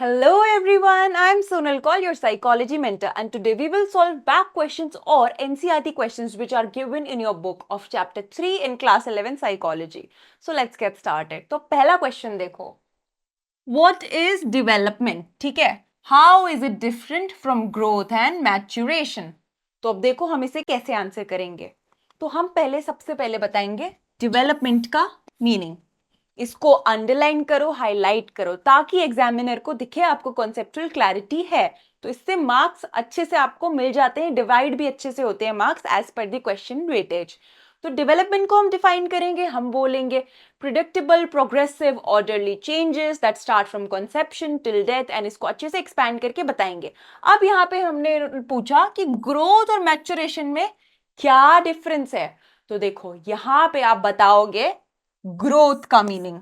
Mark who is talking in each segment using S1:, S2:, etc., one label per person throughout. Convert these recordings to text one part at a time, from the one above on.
S1: Hello everyone, I'm Sonal Kaul, your psychology mentor, and today we will solve back questions or NCERT questions which are given in your book of chapter 3 in class 11 psychology. So let's get started. तो पहला question देखो. What is development? ठीक है. How is it different from growth and maturation? तो अब देखो हम इसे कैसे आंसर करेंगे. तो हम सबसे पहले बताएंगे development का meaning. इसको अंडरलाइन करो, हाईलाइट करो ताकि एग्जामिनर को दिखे आपको कॉन्सेप्चुअल क्लैरिटी है. तो इससे मार्क्स अच्छे से आपको मिल जाते हैं, डिवाइड भी अच्छे से होते हैं marks as per the question weightage. तो डेवलपमेंट को हम डिफाइन करेंगे, हम बोलेंगे predictable progressive orderly changes that start from conception till death, and इसको अच्छे से एक्सपैंड करके बताएंगे. अब यहाँ पे हमने पूछा कि ग्रोथ और मैच्योरेशन में क्या डिफरेंस है. तो देखो यहाँ पे आप बताओगे ग्रोथ का मीनिंग.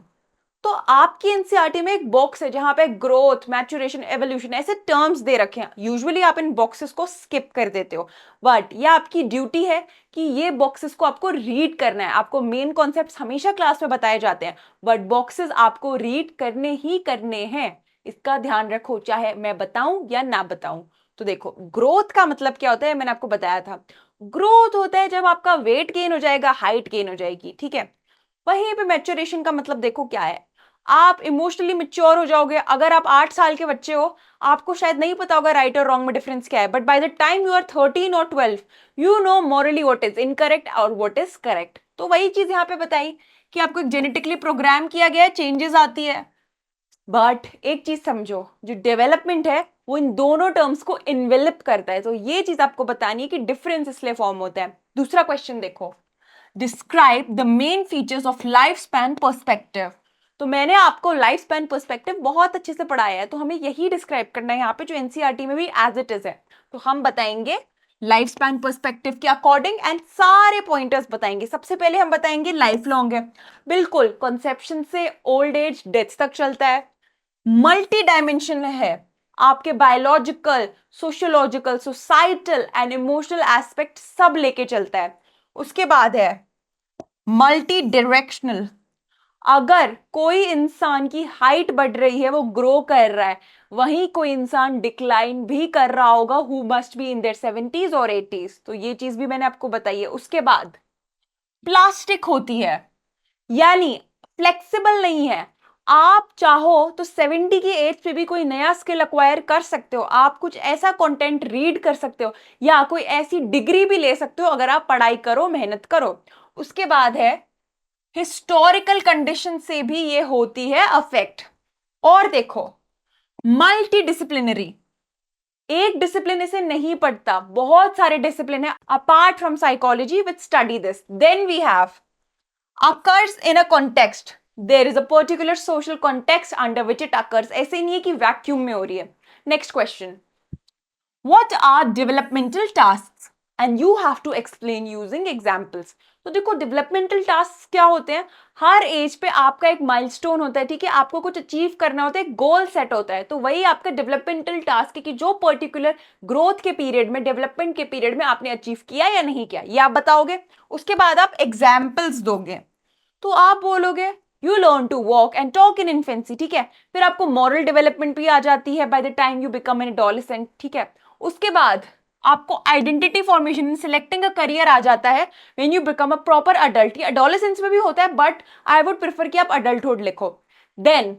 S1: तो आपकी एनसीईआरटी में एक बॉक्स है जहां पे ग्रोथ, मैच्योरेशन, एवोल्यूशन ऐसे टर्म्स दे रखे हैं. यूजुअली आप इन बॉक्सेस को स्किप कर देते हो, बट ये आपकी ड्यूटी है कि ये बॉक्सेस को आपको रीड करना है. आपको मेन कॉन्सेप्ट्स हमेशा क्लास में बताए जाते हैं, बट बॉक्सेस आपको रीड करने ही करने हैं. इसका ध्यान रखो, चाहे मैं बताऊं या ना बताऊं. तो देखो ग्रोथ का मतलब क्या होता है, मैंने आपको बताया था. ग्रोथ होता है जब आपका वेट गेन हो जाएगा, हाइट गेन हो जाएगी, ठीक है. वहीं पे मैच्योरेशन का मतलब देखो क्या है, आप इमोशनली मैच्योर हो जाओगे. अगर आप 8 साल के बच्चे हो, आपको शायद नहीं पता होगा राइट और रॉन्ग में डिफरेंस क्या है, but by the time you are 13 और 12 you know morally what is incorrect और व्हाट इज करेक्ट. तो वही चीज यहाँ पे बताई कि आपको एक जेनेटिकली प्रोग्राम किया गया है, चेंजेस आती है. बट एक चीज समझो, जो डेवलपमेंट है वो इन दोनों टर्म्स को इन्वेलप करता है. तो ये चीज आपको बतानी है कि डिफरेंस इसलिए फॉर्म होता है. दूसरा क्वेश्चन देखो, describe the main features of life span perspective. तो मैंने आपको लाइफ स्पैन पर्सपेक्टिव बहुत अच्छे से पढ़ाया है, तो हमें यही डिस्क्राइब करना है यहाँ पे जो एनसीईआरटी में भी एज इट इज है. तो हम बताएंगे लाइफ स्पैन पर्सपेक्टिव के अकॉर्डिंग एंड सारे पॉइंटर्स बताएंगे. सबसे पहले हम बताएंगे लाइफ लॉन्ग है. बिल्कुल कॉन्सेप्शन से ओल्ड एज डेथ तक चलता है. मल्टी डायमेंशन है, आपके biological, sociological, societal and emotional aspect सब लेके चलता है. उसके बाद है मल्टी डायरेक्शनल. अगर कोई इंसान की हाइट बढ़ रही है, वो ग्रो कर रहा है, वहीं कोई इंसान डिक्लाइन भी कर रहा होगा who must be in their 70s और 80s. तो ये चीज भी मैंने आपको बताई है. उसके बाद प्लास्टिक होती है, यानी फ्लेक्सिबल नहीं है. आप चाहो तो 70 की एज पे भी कोई नया स्किल अक्वायर कर सकते हो, आप कुछ ऐसा कंटेंट रीड कर सकते हो, या कोई ऐसी डिग्री भी ले सकते हो अगर आप पढ़ाई करो, मेहनत करो. उसके बाद है हिस्टोरिकल कंडीशन से भी ये होती है अफेक्ट. और देखो मल्टी डिसिप्लिनरी, एक डिसिप्लिन इसे नहीं पढ़ता, बहुत सारे डिसिप्लिन है apart from psychology which study this. Then we have occurs in a context. There is a particular social context under which it occurs. ऐसे नहीं है कि वैक्यूम में हो रही है. Next question, what are developmental tasks and you have to explain using examples. तो देखो डेवलपमेंटल टास्क क्या होते हैं, हर एज पे आपका एक माइलस्टोन होता है, ठीक है, आपको कुछ अचीव करना होता है, गोल सेट होता है. तो वही आपका डेवलपमेंटल टास्क है कि जो पर्टिकुलर ग्रोथ के पीरियड में, डेवलपमेंट के पीरियड में आपने अचीव किया या नहीं किया, ये आप बताओगे. उसके बाद आप एग्जाम्पल्स दोगे. तो आप बोलोगे you learn to walk and talk in infancy, ठीक है. फिर आपको मॉरल डेवलपमेंट भी आ जाती है by the time you become an adolescent, ठीक है. उसके बाद आपको identity formation in selecting a career आ जाता है when you become a proper adult. ये एडोलेसेंस में भी होता है, बट आई वुड प्रेफर कि आप अडल्टहुड लिखो. Then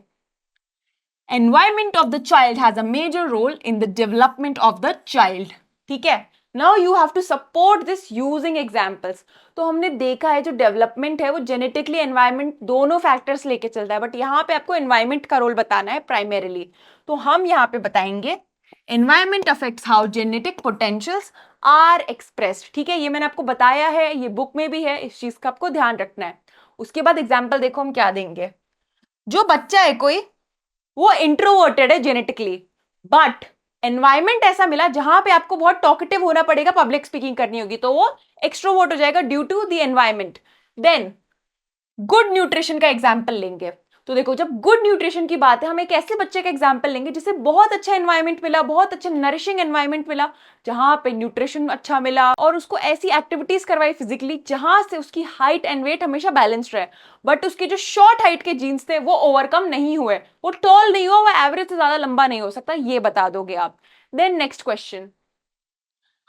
S1: environment of the child has a major role in the development of the child, ठीक है. Now you have to support this using examples. तो हमने देखा है जो डेवलपमेंट है वो जेनेटिकली, एनवायरमेंट दोनों फैक्टर्स लेके चलता है, बट यहाँ पे आपको एनवायरमेंट का रोल बताना है प्राइमरीली. तो हम यहाँ पे बताएंगे environment affects how genetic potentials are expressed, ठीक है. ये मैंने आपको बताया है, ये बुक में भी है, इस चीज का आपको ध्यान रखना है. उसके बाद एग्जाम्पल देखो हम क्या देंगे. जो बच्चा है कोई, वो इंट्रोवर्टेड है जेनेटिकली, बट एनवायरमेंट ऐसा मिला जहां पे आपको बहुत टॉकेटिव होना पड़ेगा, पब्लिक स्पीकिंग करनी होगी, तो वो एक्सट्रोवर्ट हो जाएगा due to the environment. Then good nutrition का एग्जाम्पल लेंगे. तो देखो, जब गुड न्यूट्रिशन की बात है, हम एक ऐसे बच्चे का एग्जाम्पल लेंगे जिसे बहुत अच्छा एनवायरमेंट मिला, बहुत अच्छा नरिशिंग एनवायरमेंट मिला, जहां पे न्यूट्रिशन अच्छा मिला और उसको ऐसी एक्टिविटीज करवाई फिजिकली जहां से उसकी हाइट एंड वेट हमेशा बैलेंस्ड रहे, बट उसके जो शॉर्ट हाइट के जीन्स थे वो ओवरकम नहीं हुए, वो टॉल नहीं हुआ, वो एवरेज से ज्यादा लंबा नहीं हो सकता, ये बता दोगे आप। Then next question,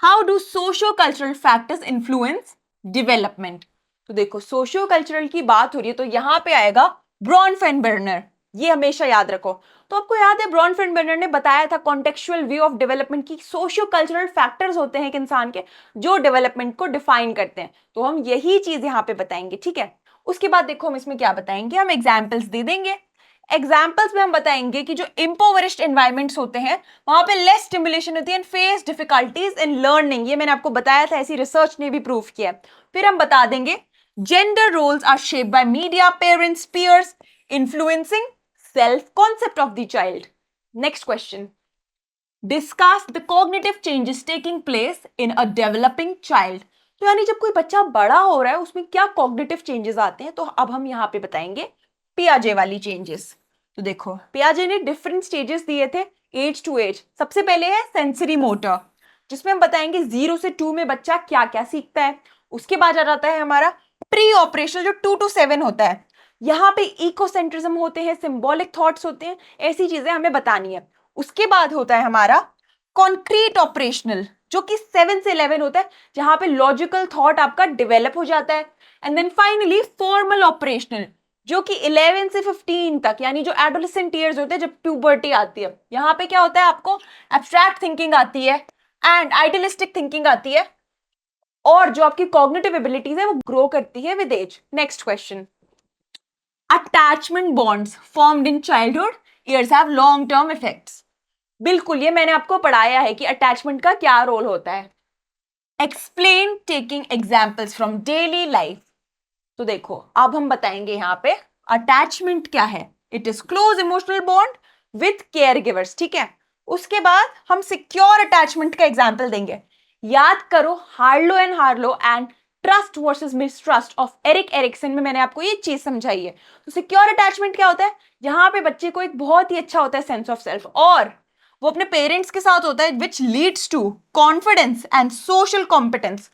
S1: how do socio cultural factors influence development? तो देखो, सोशियो कल्चरल की बात हो रही है तो यहां पे आएगा ब्रॉनफेन-बर्नर, ये हमेशा याद रखो। तो आपको याद है ब्रॉनफेन-बर्नर ने बताया था कॉन्टेक्चुअल व्यू ऑफ डेवलपमेंट की सोशियो कल्चरल फैक्टर्स होते हैं एक इंसान के जो डेवलपमेंट को डिफाइन करते हैं, तो हम यही चीज यहां पे बताएंगे, ठीक है। उसके बाद देखो हम इसमें क्या बताएंगे, हम एग्जाम्पल्स दे देंगे। एग्जाम्पल्स में हम बताएंगे कि जो इम्पोवरिश्ड एनवायरमेंट्स होते हैं वहां पे लेस स्टिमुलेशन होती है and face difficulties in learning, ये मैंने आपको बताया था, ऐसी रिसर्च ने भी प्रूव किया है। फिर हम बता देंगे gender roles are shaped by media, parents, peers, influencing self concept of the child. Next question, discuss the cognitive changes taking place in a developing child. तो यानी जब कोई बच्चा बड़ा हो रहा है उसमें क्या कॉग्निटिव चेंजेस आते हैं, तो अब हम यहाँ पे बताएंगे पियाजे वाली चेंजेस। तो देखो, पियाजे ने डिफरेंट स्टेजेस दिए थे एज टू एज। सबसे पहले है सेंसरी मोटर, जिसमें हम बताएंगे 0 से 2 में बच्चा क्या क्या सीखता है। उसके बाद आ जाता है हमारा प्री ऑपरेशनल, जो 2 to 7 होता है, यहाँ पे इकोसेंट्रिज्म होते हैं, सिंबॉलिक थॉट्स होते हैं, ऐसी चीजें हमें बतानी है। उसके बाद होता है हमारा कॉन्क्रीट ऑपरेशनल, जो कि 7 से 11 होता है, जहां पे लॉजिकल थॉट आपका डेवलप हो जाता है। And then finally formal operational, जो कि 11 से 15 तक, यानी जो एडोलेसेंट ईयर्स होते हैं, जब प्यूबर्टी आती है, यहाँ पे क्या होता है, आपको एब्स्ट्रैक्ट थिंकिंग आती है एंड आइडियलिस्टिक थिंकिंग आती है, और जो आपकी कॉग्निटिव एबिलिटीज है वो ग्रो करती है with age. Next question, attachment bonds formed in childhood years have long term effects. बिल्कुल, ये मैंने आपको पढ़ाया है कि अटैचमेंट का क्या रोल होता है। Explain taking examples from daily life. तो देखो, अब हम बताएंगे यहाँ पे अटैचमेंट क्या है। It is close emotional bond with care givers, ठीक है। उसके बाद हम सिक्योर अटैचमेंट का एग्जाम्पल देंगे। याद करो Harlow and trust versus mistrust of Erik Erikson में मैंने आपको ये चीज समझाई है। तो सिक्योर अटैचमेंट क्या होता है, जहां पे बच्चे को एक बहुत ही अच्छा होता है सेंस ऑफ सेल्फ, और वो अपने पेरेंट्स के साथ होता है, which leads to confidence and social competence.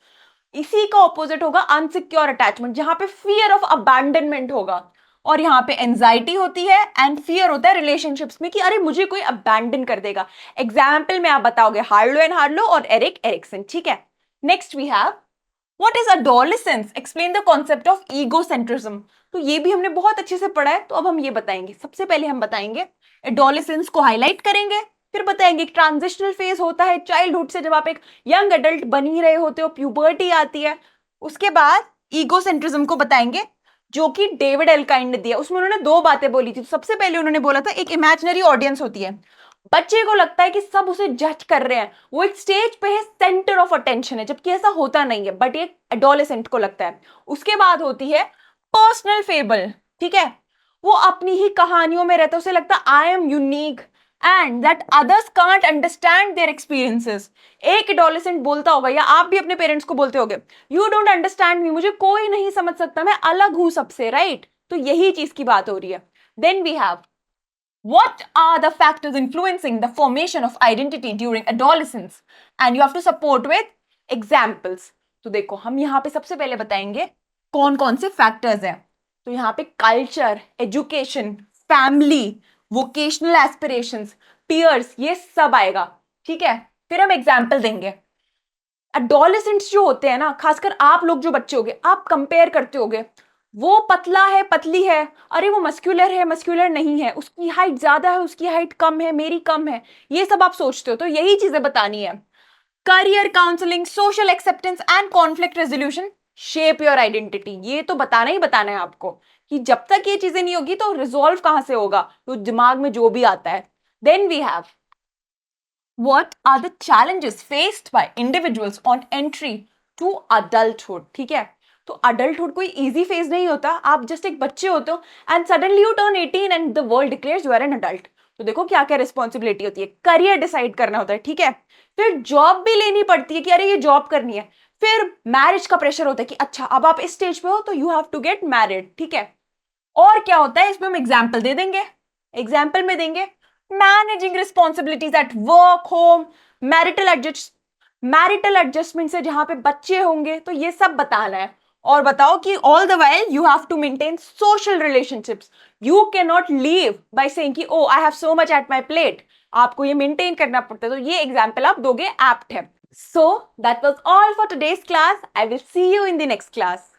S1: इसी का ऑपोजिट होगा अनसिक्योर अटैचमेंट, जहां पे फियर ऑफ अबैंडनमेंट होगा, और यहाँ पे एंजाइटी होती है एंड फियर होता है रिलेशनशिप्स में कि अरे मुझे कोई अबैंडन कर देगा। एग्जाम्पल में आप बताओगे हार्लो और एरिक एरिक्सन, ठीक है। Next we have what is adolescence, explain the concept of egocentrism. तो ये भी हमने बहुत अच्छे से पढ़ा है, तो अब हम ये बताएंगे। सबसे पहले हम बताएंगे एडोलेसेंस को हाईलाइट करेंगे, फिर बताएंगे ट्रांजिशनल फेज होता है चाइल्डहुड से, जब आप एक यंग एडल्ट बन ही रहे होते हो, प्यूबर्टी आती है। उसके बाद ईगोसेंट्रिज्म को बताएंगे, जो कि डेविड एल्काइन ने दिया। उसमें उन्होंने 2 बातें बोली थी। सबसे पहले उन्होंने बोला था एक इमेजिनरी ऑडियंस होती है, बच्चे को लगता है कि सब उसे जज कर रहे हैं, वो एक स्टेज पे है, सेंटर ऑफ अटेंशन है, जबकि ऐसा होता नहीं है, बट ये एडोलेसेंट को लगता है। उसके बाद होती है पर्सनल फेबल, ठीक है। वो अपनी ही कहानियों में रहता है, उसे लगता है I am unique and that others can't understand their experiences. एक एडोलेसेंट बोलता होगा, या आप भी अपने पेरेंट्स को बोलते होगे, यू डोंट अंडरस्टैंड मी, मुझे कोई नहीं समझ सकता, मैं अलग हूं सबसे, राइट। तो यही चीज की बात हो रही है। Then we have what are the factors influencing the formation of identity during adolescence, and you have to support with examples। तो देखो, हम यहाँ पे सबसे पहले बताएंगे कौन कौन से फैक्टर्स हैं। तो यहाँ पे culture, education, family, vocational aspirations, peers, ये सब आएगा, ठीक है। फिर हम एग्जाम्पल देंगे। एडोलेसेंट्स जो होते हैं ना, खासकर आप लोग जो बच्चे होगे, आप कंपेयर करते होगे, वो पतला है, पतली है, अरे वो मस्कुलर है, मस्कुलर नहीं है, उसकी हाइट ज्यादा है, उसकी हाइट कम है, मेरी कम है, ये सब आप सोचते हो। तो यही चीजें बतानी है। Career counselling, social acceptance and conflict resolution shape your identity, ये तो बताना ही बताना है आपको, कि जब तक ये चीजें नहीं होगी तो रिजॉल्व कहां से होगा, तो दिमाग में जो भी आता है। Then we have what are the challenges faced by individuals on entry to adulthood, ठीक है। तो अडल्टहुड कोई इजी फेज नहीं होता, आप जस्ट एक बच्चे होते हो and suddenly you turn 18 and the world declares you are an adult. तो देखो क्या क्या रिस्पॉन्सिबिलिटी होती है, करियर डिसाइड करना होता है, ठीक है। फिर जॉब भी लेनी पड़ती है कि अरे ये जॉब करनी है। फिर मैरिज का प्रेशर होता है कि अच्छा अब आप इस स्टेज पे हो तो you have to get married, ठीक है। और क्या होता है इसमें, हम एग्जाम्पल दे देंगे, एग्जाम्पल में देंगे managing responsibilities at work, home, marital adjustment से जहां पे बच्चे होंगे, तो ये सब बताना है। और बताओ कि all the while you have to maintain social relationships, you can not leave by saying कि oh I have so much at my plate, आपको ये मेंटेन करना पड़ता है। तो ये एग्जाम्पल आप दोगे एप्ट है। So that was all for today's class, I will see you in the next class.